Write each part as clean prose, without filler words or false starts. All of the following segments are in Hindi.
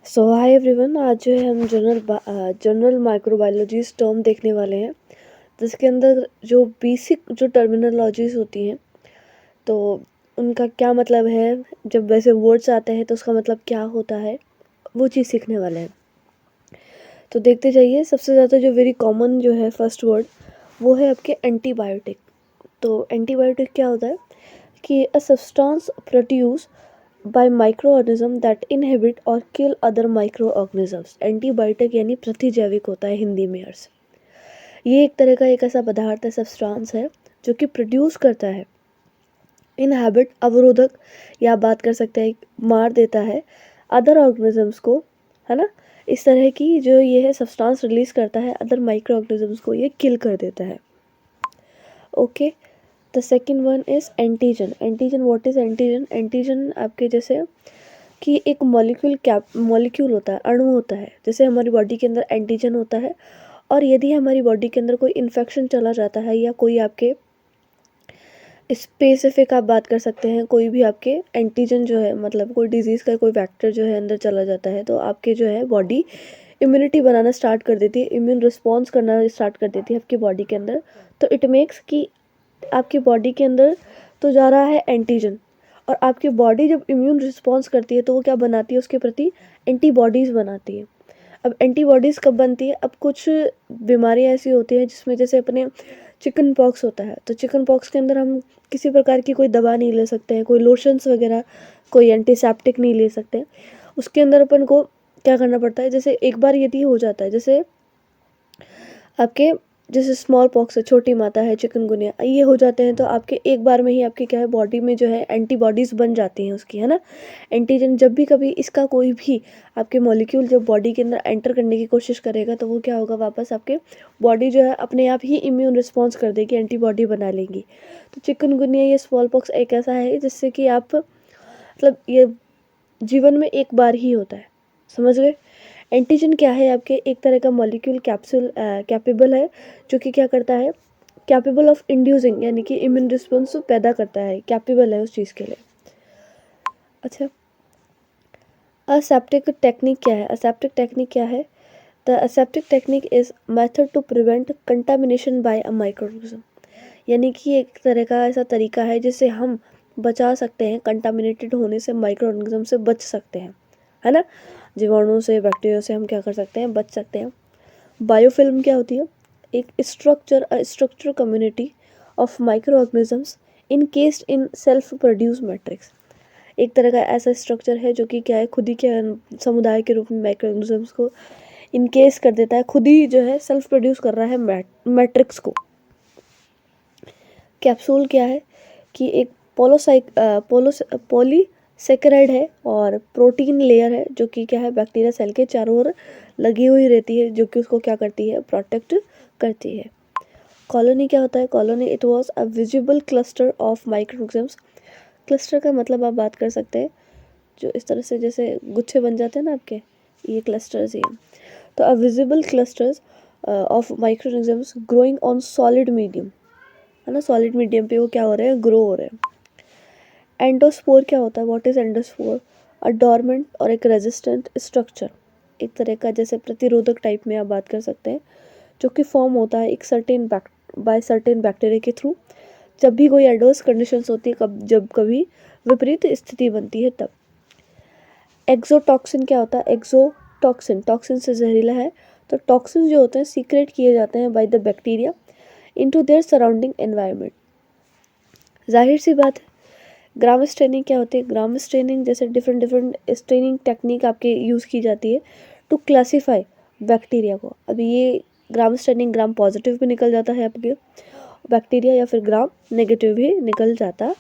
सो हाय एवरीवन। आज जो है हम जनरल माइक्रोबायोलॉजी टर्म देखने वाले हैं, जिसके अंदर जो बेसिक जो टर्मिनोलॉजीज होती हैं तो उनका क्या मतलब है। जब वैसे वर्ड्स आते हैं तो उसका मतलब क्या होता है, वो चीज़ सीखने वाले हैं। तो देखते जाइए। सबसे ज़्यादा जो वेरी कॉमन जो है फर्स्ट वर्ड, वो है आपके एंटीबायोटिक। तो एंटीबायोटिक क्या होता है कि a substance produce by microorganism that inhibit और किल अदर माइक्रोऑर्गेनिजम्स। एंटीबायोटिक यानी प्रतिजैविक होता है हिंदी में अर्थ। ये एक तरह का एक ऐसा पदार्थ है, सब्सटेंस है, जो कि प्रोड्यूस करता है, इनहैबिट अवरोधक, या आप बात कर सकते हैं मार देता है अदर ऑर्गेनिजम्स को, है ना। इस तरह की जो ये है सब्सटेंस रिलीज करता है अदर माइक्रो ऑर्गेनिजम्स को, ये किल कर देता है। Okay, the second one is antigen. Antigen, what is antigen? Antigen आपके जैसे कि एक मॉलिक्यूल होता है, अणु होता है, जैसे हमारी बॉडी के अंदर एंटीजन होता है। और यदि हमारी बॉडी के अंदर कोई इन्फेक्शन चला जाता है, या कोई आपके स्पेसिफिक आप बात कर सकते हैं, कोई भी आपके एंटीजन जो है, मतलब कोई डिजीज़ का कोई फैक्टर जो है अंदर चला जाता है, तो आपके जो है बॉडी इम्यूनिटी बनाना स्टार्ट कर देती है, इम्यून रिस्पॉन्स करना स्टार्ट कर देती है आपकी बॉडी के अंदर। तो इट मेक्स कि आपकी बॉडी के अंदर तो जा रहा है एंटीजन, और आपकी बॉडी जब इम्यून रिस्पॉन्स करती है तो वो क्या बनाती है, उसके प्रति एंटीबॉडीज़ बनाती है। अब एंटीबॉडीज़ कब बनती है? अब कुछ बीमारियाँ ऐसी होती हैं जिसमें जैसे अपने चिकन पॉक्स होता है, तो चिकन पॉक्स के अंदर हम किसी प्रकार की कोई दवा नहीं ले सकते हैं, कोई लोशंस वगैरह, कोई एंटीसेप्टिक नहीं ले सकते हैं। उसके अंदर अपन को क्या करना पड़ता है, जैसे एक बार यदि हो जाता है, जैसे आपके जैसे स्मॉल पॉक्स है, छोटी माता है, चिकनगुनिया, ये हो जाते हैं, तो आपके एक बार में ही आपके क्या है, बॉडी में जो है एंटीबॉडीज़ बन जाती हैं उसकी, है ना। एंटीजन जब भी कभी इसका कोई भी आपके मॉलिक्यूल जब बॉडी के अंदर एंटर करने की कोशिश करेगा, तो वो क्या होगा, वापस आपके बॉडी जो है अपने आप ही इम्यून रिस्पॉन्स कर देगी, एंटीबॉडी बना लेंगी। तो चिकनगुनिया या स्मॉल पॉक्स एक ऐसा है जिससे कि आप मतलब ये जीवन में एक बार ही होता है, समझ गए। एंटीजन क्या है? आपके एक तरह का मॉलिक्यूल कैप्सूल कैपेबल है, जो कि क्या करता है, कैपेबल ऑफ इंड्यूसिंग, यानी कि इम्यून रिस्पॉन्स पैदा करता है, कैपेबल है उस चीज़ के लिए। अच्छा, असेप्टिक टेक्निक क्या है? असेप्टिक टेक्निक क्या है? The aseptic technique is method to prevent contamination by a microorganism. यानी कि एक तरह का ऐसा तरीका है जिससे हम बचा सकते हैं, कंटामिनेटेड होने से, माइक्रो ऑर्गेनिज्म से बच सकते हैं, है ना। जीवाणु से, बैक्टीरिया से हम क्या कर सकते हैं, बच सकते हैं। बायोफिल्म क्या होती है? एक structure community of microorganisms encased in self produce matrix. एक तरह का ऐसा स्ट्रक्चर है जो कि क्या है, खुद ही क्या समुदाय के रूप में माइक्रो ऑर्गेनिजम्स को इनकेस कर देता है, खुद ही जो है सेल्फ प्रोड्यूस कर रहा है मैट्रिक्स को। कैप्सूल क्या है कि एक पॉलीसेकेराइड है और प्रोटीन लेयर है, जो कि क्या है, बैक्टीरिया सेल के चारों ओर लगी हुई रहती है, जो कि उसको क्या करती है, प्रोटेक्ट करती है। कॉलोनी क्या होता है? Colony, it was a visible cluster of microorganisms. Cluster का मतलब आप बात कर सकते हैं, जो इस तरह से जैसे गुच्छे बन जाते हैं ना आपके, ये क्लस्टर्स ही हैं। तो a visible clusters of microorganisms growing on solid medium, है ना। सॉलिड मीडियम पे वो क्या हो रहे हैं, ग्रो हो रहे हैं। एंडोस्पोर क्या होता है? What is endospore? A dormant और एक रेजिस्टेंट स्ट्रक्चर, एक तरह का जैसे प्रतिरोधक टाइप में आप बात कर सकते हैं, जो कि फॉर्म होता है एक सर्टेन बैक्टीरिया के थ्रू, जब भी कोई एडवर्स कंडीशंस होती है, जब कभी विपरीत स्थिति बनती है तब। एक्सोटॉक्सिन क्या होता है? एक्सोटॉक्सिन, टॉक्सिन से जहरीला है। तो टॉक्सिन जो होते हैं सीक्रेट किए जाते हैं by the bacteria into their surrounding environment. जाहिर सी बात है। ग्राम स्टेनिंग क्या होती है? ग्राम स्टेनिंग जैसे डिफरेंट डिफरेंट स्टेनिंग टेक्निक आपके यूज़ की जाती है टू क्लासीफाई बैक्टीरिया को। अभी ये ग्राम स्टेनिंग, ग्राम पॉजिटिव भी निकल जाता है आपके बैक्टीरिया, या फिर ग्राम नेगेटिव भी निकल जाता है।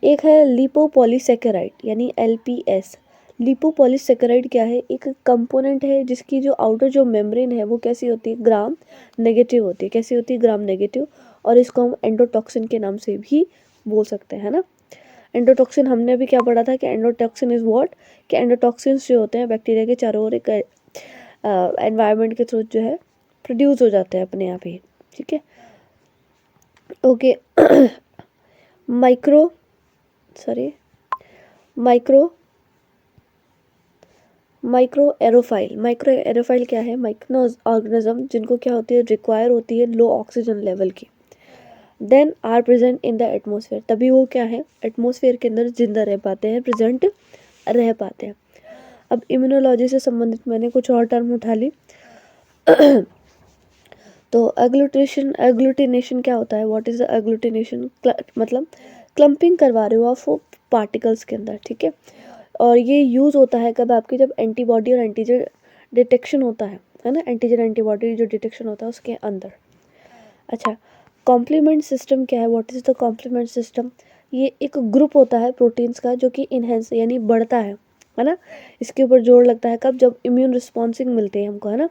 एक है लिपोपॉलीसेकेराइड यानी LPS। लिपोपॉलीसेकेराइड क्या है? एक कंपोनेंट है जिसकी जो आउटर जो मेम्ब्रेन है वो कैसी होती है, ग्राम नेगेटिव होती है। कैसी होती है? Gram negative. और इसको हम एंडोटॉक्सिन के नाम से भी बोल सकते हैं ना। एंडोटॉक्सिन हमने भी क्या पढ़ा था कि एंडोटॉक्सिन इज व्हाट, कि एंडोटॉक्सिन्स जो होते हैं बैक्टीरिया के चारों ओर एक एनवायरनमेंट के थ्रू जो है प्रोड्यूस हो जाते हैं अपने आप ही, ठीक है। Okay, micro sorry micro micro aerophile क्या है? माइक्रो ऑर्गेनिज्म जिनको क्या होती है, रिक्वायर होती है लो ऑक्सीजन लेवल की, then are present in the atmosphere, तभी वो क्या है, एटमोसफेयर के अंदर जिंदा रह पाते हैं, प्रेजेंट रह पाते हैं। अब इम्यूनोलॉजी से संबंधित मैंने कुछ और टर्म उठा ली। तो एग्लूटिनेशन क्या होता है? What is the agglutination? मतलब क्लम्पिंग करवा रहे हो आप पार्टिकल्स के अंदर, ठीक है। और ये यूज़ होता है कब? आपकी जब एंटीबॉडी और एंटीजन डिटेक्शन होता है ना, एंटीजन एंटीबॉडी जो डिटेक्शन होता है उसके अंदर। अच्छा, कॉम्प्लीमेंट सिस्टम क्या है? What is the complement system? ये एक ग्रुप होता है प्रोटीन्स का जो कि इनहेंस यानी बढ़ता है ना। इसके ऊपर जोर लगता है कब? जब इम्यून रिस्पॉन्सिंग मिलते हैं हमको, है ना।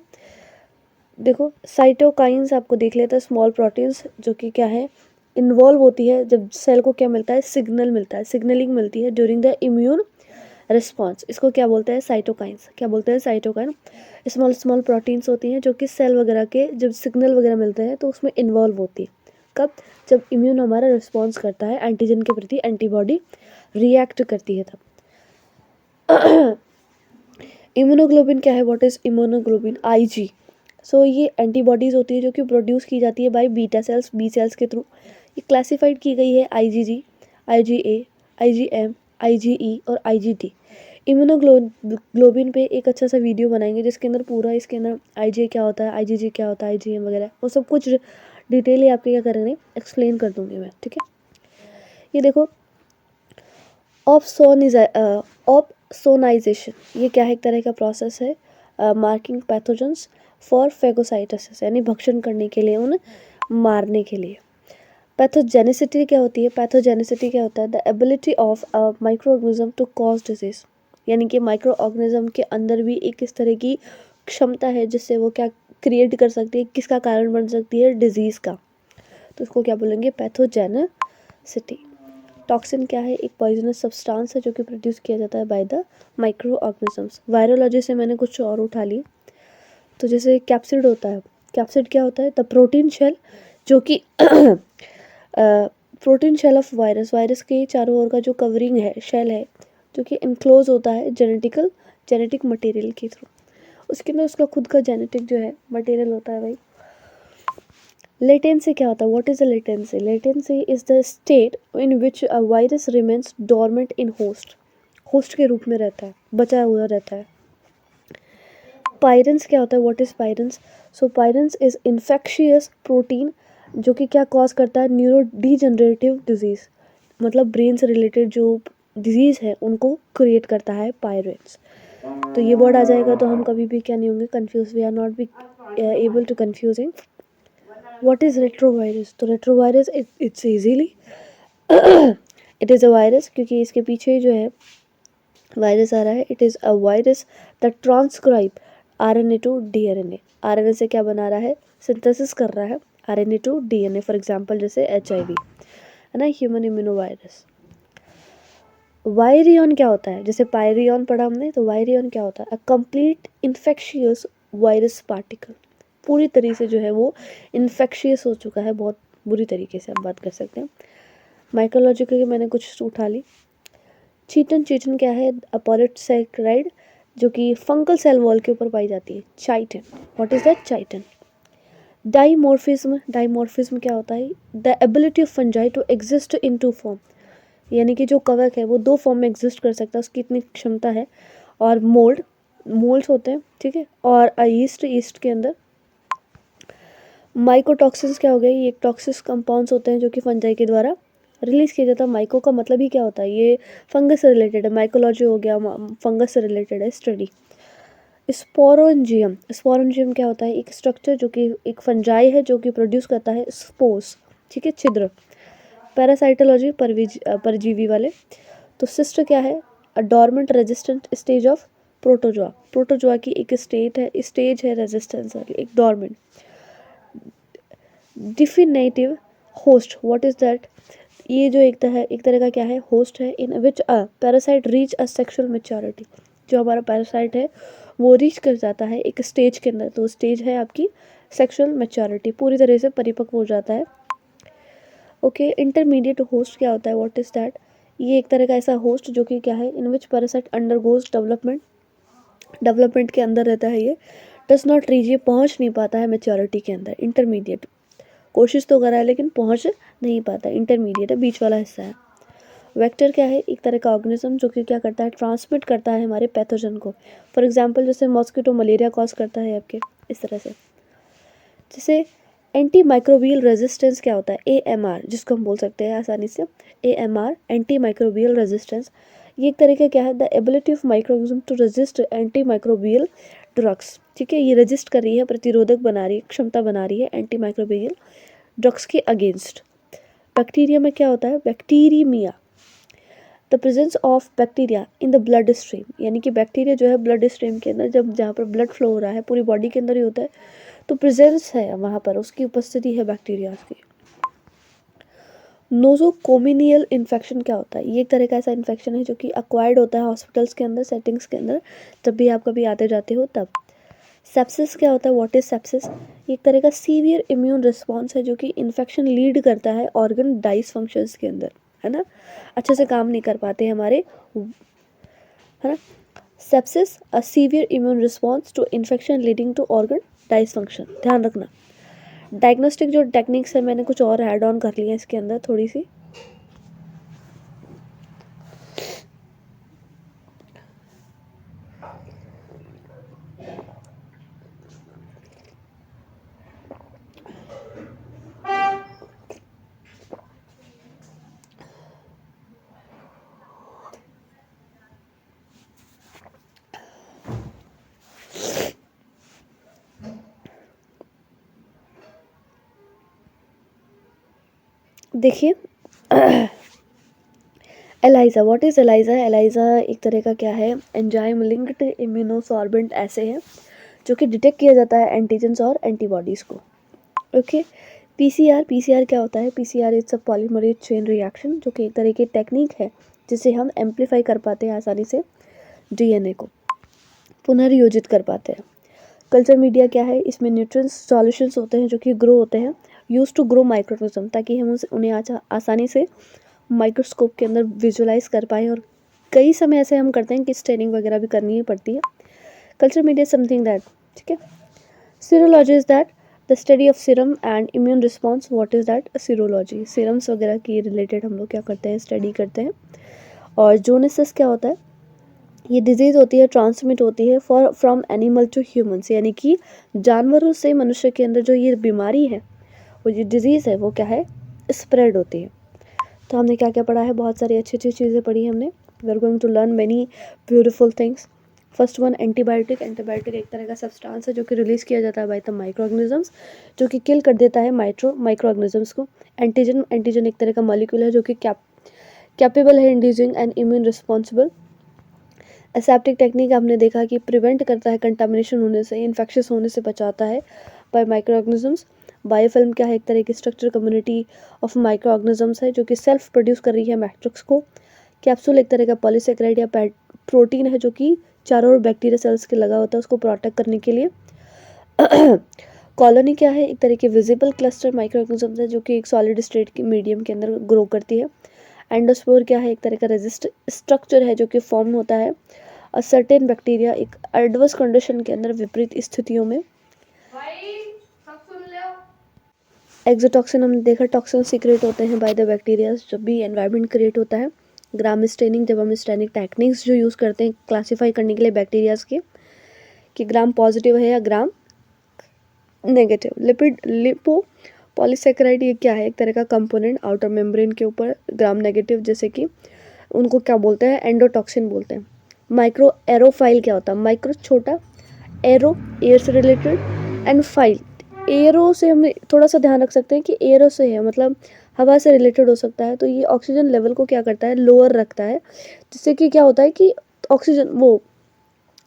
देखो साइटोकाइंस आपको देख लेते हैं, स्मॉल प्रोटीन्स जो कि क्या है, इन्वॉल्व होती है जब सेल को क्या मिलता है, सिग्नल मिलता है, सिग्नलिंग मिलती है ड्यूरिंग द इम्यून रिस्पॉन्स। इसको क्या बोलते हैं? साइटोकाइंस। क्या बोलते हैं? साइटोकाइन। स्मॉल स्मॉल प्रोटीन्स होती हैं जो कि सेल वगैरह के जब सिग्नल वगैरह मिलते हैं तो उसमें इन्वॉल्व होती है कब? जब इम्यून हमारा रिस्पॉन्स करता है, एंटीजन के प्रति एंटीबॉडी रिएक्ट करती है तब। इम्यूनोग्लोबिन क्या है? What is immunoglobulin? आईजी। सो ये एंटीबॉडीज होती है जो कि प्रोड्यूस की जाती है by beta cells, B cells के थ्रू। ये क्लासिफाइड की गई है आईजीजी, आईजीए, आईजीएम, आईजीई और आईजीटी। इम्यूनोग्लोबिन पे एक अच्छा सा वीडियो बनाएंगे जिसके अंदर पूरा, इसके अंदर आईजीए क्या होता है, आईजीजी क्या होता है, आईजीएम वगैरह वो सब कुछ डिटेल आपके क्या करेंगे, एक्सप्लेन कर दूंगी मैं, ठीक है। ये देखो ऑप्सोनाइजेशन, ये क्या है? एक तरह का प्रोसेस है मार्किंग पैथोजेंस फॉर फेगोसाइटोसिस, यानी भक्षण करने के लिए, उन्हें मारने के लिए। पैथोजेनिसिटी क्या होती है? पैथोजेनिसिटी क्या होता है? The ability of a micro organism to cause disease, यानी कि माइक्रो ऑर्गेनिज्म के अंदर भी एक इस तरह की क्षमता है जिससे वो क्या क्रिएट कर सकती है, किसका कारण बन सकती है? डिजीज का। तो उसको क्या बोलेंगे? पैथोजेनिसिटी। टॉक्सिन क्या है? एक पॉइजनस सब्सटेंस है जो कि प्रोड्यूस किया जाता है by the micro organisms. Virology से मैंने कुछ और उठा ली। तो जैसे कैप्सिड होता है, कैप्सिड क्या होता है? द प्रोटीन शेल जो कि protein shell of virus, virus के चारों ओर का जो कवरिंग है, शेल है, जो कि इनक्लोज होता है जेनेटिक मटेरियल के थ्रू। उसके अंदर उसका खुद का जेनेटिक जो है मटेरियल होता है भाई। लेटेंसी क्या होता है? What is the latency? Latency is the state in which a virus remains dormant in host, host के रूप में रहता है, बचा हुआ रहता है। पायरेंस क्या होता है? What is prions? So prions is infectious protein जो कि क्या कॉज करता है? न्यूरो डीजनरेटिव डिजीज, मतलब ब्रेन से रिलेटेड जो डिजीज है उनको क्रिएट करता है पायरेंस। तो ये वर्ड आ जाएगा तो हम कभी भी क्या नहीं होंगे confuse, we are not be able to confusing. What is retrovirus? तो retrovirus it's easily it is a virus, क्योंकि इसके पीछे जो है वायरस आ रहा है। It is a virus that transcribe RNA to DNA. RNA से क्या बना रहा है? सिंथेसिस कर रहा है RNA to DNA. For example जैसे एचआईवी है ना, ह्यूमन इम्यूनो वायरस। वायरियन क्या होता है? जैसे पायरियन पढ़ा हमने, तो वायरियन क्या होता है? A complete infectious virus particle, पूरी तरीके से जो है वो इन्फेक्शियस हो चुका है, बहुत बुरी तरीके से आप बात कर सकते हैं। माइक्रोलॉजिकल की मैंने कुछ उठा ली। चीटन, चीटन क्या है? अपॉलिसैकेराइड जो कि फंगल सेल वॉल के ऊपर पाई जाती है, chitin. What is that? Chitin. Dimorphism, dimorphism क्या होता है? The ability of fungi to exist in two form, यानी कि जो कवक है वो दो फॉर्म में एग्जिस्ट कर सकता है, उसकी इतनी क्षमता है। और मोल्ड्स होते हैं, ठीक है। और ईस्ट के अंदर माइकोटॉक्सिन्स क्या हो गए? ये टॉक्सिक कंपाउंड्स होते हैं जो कि फंजाई के द्वारा रिलीज किया जाता है। माइको का मतलब ही क्या होता है? ये फंगस से रिलेटेड है, माइकोलॉजी हो गया, फंगस से रिलेटेड है स्टडी। स्पोरोंजियम, स्पोरोंजियम क्या होता है? एक स्ट्रक्चर जो कि एक फंजाई है जो कि प्रोड्यूस करता है स्पोर्स, ठीक है, छिद्र। पैरासाइटोलॉजी, परजीवी वाले। तो सिस्ट क्या है? A dormant resistant stage of protozoa, protozoa की एक स्टेज है रेजिस्टेंस वाली, एक dormant. Definitive host, what is that? ये जो एक तरह का क्या है? होस्ट है in which a parasite reach a sexual maturity, जो हमारा पैरासाइट है वो रीच कर जाता है एक स्टेज के अंदर। तो स्टेज है आपकी सेक्सुअल मैच्योरिटी, पूरी तरह से परिपक्व हो जाता है। ओके, इंटरमीडिएट होस्ट क्या होता है? What is that? ये एक तरह का ऐसा होस्ट जो कि क्या है? In which parasite undergoes development development के अंदर रहता है ये, डज नॉट रीच, ये पहुंच नहीं पाता है मैच्योरिटी के अंदर, इंटरमीडिएट, कोशिश तो करा है लेकिन पहुंच नहीं पाता, इंटरमीडिएट है, बीच वाला हिस्सा है। वेक्टर क्या है, एक तरह का ऑर्गेनिज्म जो कि क्या करता है, ट्रांसमिट करता है हमारे पैथोजन को। फॉर एग्जांपल जैसे मॉस्किटो मलेरिया कॉज करता है आपके, इस तरह से। जैसे एंटी माइक्रोबियल रेजिस्टेंस क्या होता है, AMR, जिसको हम बोल सकते हैं आसानी से AMR, एंटी माइक्रोबियल रेजिस्टेंस। ये एक तरह का क्या है, the ability of microorganism to resist anti microbial drugs. ठीक है, ये रेजिस्ट कर रही है, प्रतिरोधक बना रही है, क्षमता बना रही है एंटी माइक्रोबियल ड्रग्स के अगेंस्ट। बैक्टीरिया में क्या होता है, bacteraemia, the presence of bacteria in the blood stream, यानी कि बैक्टीरिया जो है ब्लड स्ट्रीम के अंदर, जब जहाँ पर ब्लड फ्लो हो रहा है पूरी बॉडी के अंदर ही होता है, तो प्रेजेंस है वहाँ पर, उसकी उपस्थिति है बैक्टीरिया की। नोजोकोमिनियल इन्फेक्शन क्या होता है, ये एक तरह का ऐसा इन्फेक्शन है जो कि अक्वायर्ड होता है हॉस्पिटल्स के अंदर, सेटिंग्स के अंदर, जब भी आप कभी आते जाते हो तब। सेप्सिस क्या होता है, व्हाट इज सेप्सिस, ये एक तरह का सीवियर इम्यून रिस्पॉन्स है जो कि इन्फेक्शन लीड करता है ऑर्गन डाइसफंक्शंस के अंदर, है ना, अच्छे से काम नहीं कर पाते हमारे, है ना। Sepsis, a severe immune response to infection leading to organ dysfunction, ध्यान रखना। डायग्नोस्टिक जो टेक्निक्स है मैंने कुछ और ऐड ऑन कर लिया इसके अंदर थोड़ी सी। देखिए ELISA, what is ELISA, ELISA एक तरह का क्या है, एंजाइम लिंक्ड इम्यूनोसॉर्बेंट ऐसे है जो कि डिटेक्ट किया जाता है एंटीजेंस और एंटीबॉडीज़ को। ओके, पीसीआर, पीसीआर क्या होता है, PCR it's a polymerase chain reaction, जो कि एक तरह की टेक्निक है जिससे हम एम्पलीफाई कर पाते हैं आसानी से डीएनए को, पुनर्योजित कर पाते हैं। कल्चर मीडिया क्या है, इसमें न्यूट्रिएंट्स सॉल्यूशंस होते हैं जो कि ग्रो होते हैं, यूज टू ग्रो माइक्रोऑर्गेनिज्म, ताकि हम उन्हें आसानी से माइक्रोस्कोप के अंदर विजुलाइज कर पाएँ, और कई समय ऐसे हम करते हैं कि स्टेनिंग वगैरह भी करनी ही पड़ती है। कल्चर मीडिया समथिंग दैट, ठीक है। Serology is that the study of serum and immune response, what is that, serology, serums वगैरह की रिलेटेड हम लोग क्या करते हैं, स्टडी करते हैं। और जोनेसिस क्या होता है, ये डिजीज़ होती है, ट्रांसमिट होती है for from animal to humans, यानी कि जानवरों से मनुष्य के अंदर जो ये बीमारी है, वो जो डिजीज़ है वो क्या है, स्प्रेड होती है। तो हमने क्या क्या पढ़ा है, बहुत सारी अच्छी अच्छी चीज़ें पढ़ी हमने। We are going to learn many beautiful things. First one, antibiotic, antibiotic एक तरह का सब्सटेंस है जो कि रिलीज़ किया जाता है बाय द माइक्रो ऑर्गेनिजम्स, जो कि किल कर देता है माइक्रो ऑर्गेनिजम्स को। एंटीजन, एंटीजन एक तरह का मॉलिक्यूल है जो कि कैपेबल है inducing and immune responsible. Aseptic technique आपने देखा कि प्रिवेंट करता है कंटामिनेशन होने से, इन्फेक्शियस होने से बचाता है बाय माइक्रो ऑर्गेनिजम्स। बायोफिल्म क्या है, एक तरह की structure community of micro organisms है जो कि सेल्फ प्रोड्यूस कर रही है मैट्रिक्स को। कैप्सूल एक तरह का पॉलीसेकेराइड या प्रोटीन है जो कि चारों ओर बैक्टीरिया सेल्स के लगा होता है उसको प्रोटेक्ट करने के लिए। कॉलोनी क्या है, एक तरह के विजिबल क्लस्टर माइक्रो ऑर्गेनिजम्स है जो कि एक सॉलिड स्टेट की मीडियम के अंदर ग्रो करती है। एंडोस्पोर क्या है, एक तरह का रेजिस्ट स्ट्रक्चर है जो कि फॉर्म होता है सर्टेन बैक्टीरिया एक एडवर्स कंडीशन के अंदर, विपरीत स्थितियों में। एक्सोटॉक्सिन हमने देखा, टॉक्सिन सीक्रेट होते हैं बाय द बैक्टीरिया जब भी एनवायरनमेंट क्रिएट होता है। ग्राम स्टेनिंग, जब हम स्टेनिंग टेक्निक्स जो यूज़ करते हैं क्लासीफाई करने के लिए बैक्टीरियाज के, कि ग्राम पॉजिटिव है या gram negative. Lipid, lipo polysaccharide ये क्या है, एक तरह का कंपोनेंट आउटर मेम्ब्रेन के ऊपर, ग्राम नेगेटिव जैसे कि उनको क्या बोलते हैं, एंडोटॉक्सिन बोलते हैं। माइक्रो एरोफाइल क्या होता है, माइक्रो छोटा, एरो एयर से रिलेटेड, एंड फाइल, एयरो से हम थोड़ा सा ध्यान रख सकते हैं कि एयरो से है मतलब हवा से रिलेटेड हो सकता है, तो ये ऑक्सीजन लेवल को क्या करता है, लोअर रखता है, जिससे कि क्या होता है कि ऑक्सीजन वो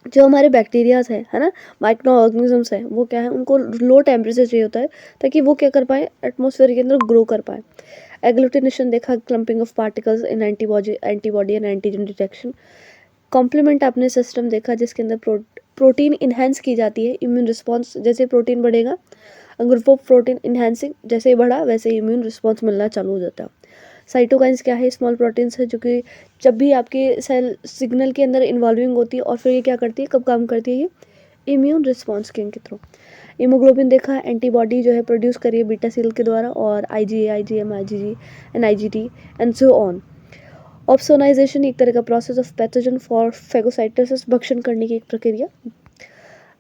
जो हमारे बैक्टीरियाज है ना, माइक्रो ऑर्गेनिजम्स है, वो क्या है, उनको लो टेम्परेचर चाहिए होता है ताकि वो क्या कर पाए, एटमॉस्फेयर के अंदर ग्रो कर पाए। एग्लूटिनेशन देखा, clumping of particles in antibody and antigen detection. Complement आपने सिस्टम देखा जिसके अंदर प्रोटीन इन्हेंस की जाती है, इम्यून रिस्पॉन्स जैसे प्रोटीन बढ़ेगा, ग्रुप ऑफ प्रोटीन इन्हेंसिंग जैसे ही बढ़ा वैसे इम्यून रिस्पॉन्स मिलना चालू हो जाता है। साइटोकाइंस क्या है, स्मॉल प्रोटीन्स है जो कि जब भी आपके सेल सिग्नल के अंदर इन्वॉल्विंग होती है और फिर ये क्या करती है, कब काम करती है, ये इम्यून रिस्पॉन्स के थ्रू। हीमोग्लोबिन देखा है, एंटीबॉडी जो है प्रोड्यूस करी है बीटा सेल के द्वारा, और IgA, IgM, IgG and IgT and so on. Opsonization एक तरह का process of pathogen for phagocytosis, भक्षण करने की एक प्रक्रिया।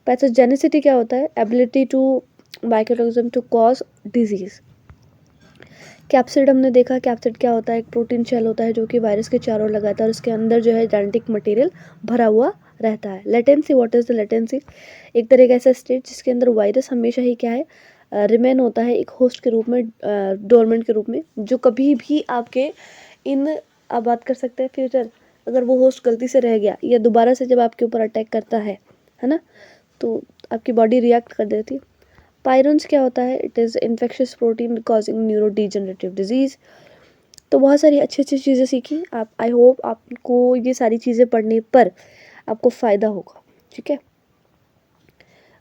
पैथोजेनिसिटी क्या होता है, ability to microorganism to cause disease. Capsid हमने देखा, कैप्सिड क्या होता है, एक प्रोटीन शेल होता है जो कि वायरस के चारों ओर लगाता है और उसके अंदर जो है जेनेटिक मटेरियल भरा हुआ रहता है। Latency, what is the latency, एक तरह का ऐसा स्टेट जिसके अंदर वायरस हमेशा ही क्या है, रिमेन होता है एक होस्ट के रूप में, डोरमेंट के रूप में, जो कभी भी आपके इन, आप बात कर सकते हैं फ्यूचर, अगर वो होस्ट गलती से रह गया या दोबारा से जब आपके ऊपर अटैक करता है ना, तो आपकी बॉडी रिएक्ट कर देती है। पायरन्स क्या होता है, it is infectious protein causing neuro degenerative disease. तो बहुत सारी अच्छी अच्छी चीज़ें सीखी आप, आई होप आपको ये सारी चीज़ें पढ़ने पर आपको फ़ायदा होगा, ठीक है।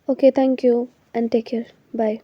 Okay, thank you and take care, bye.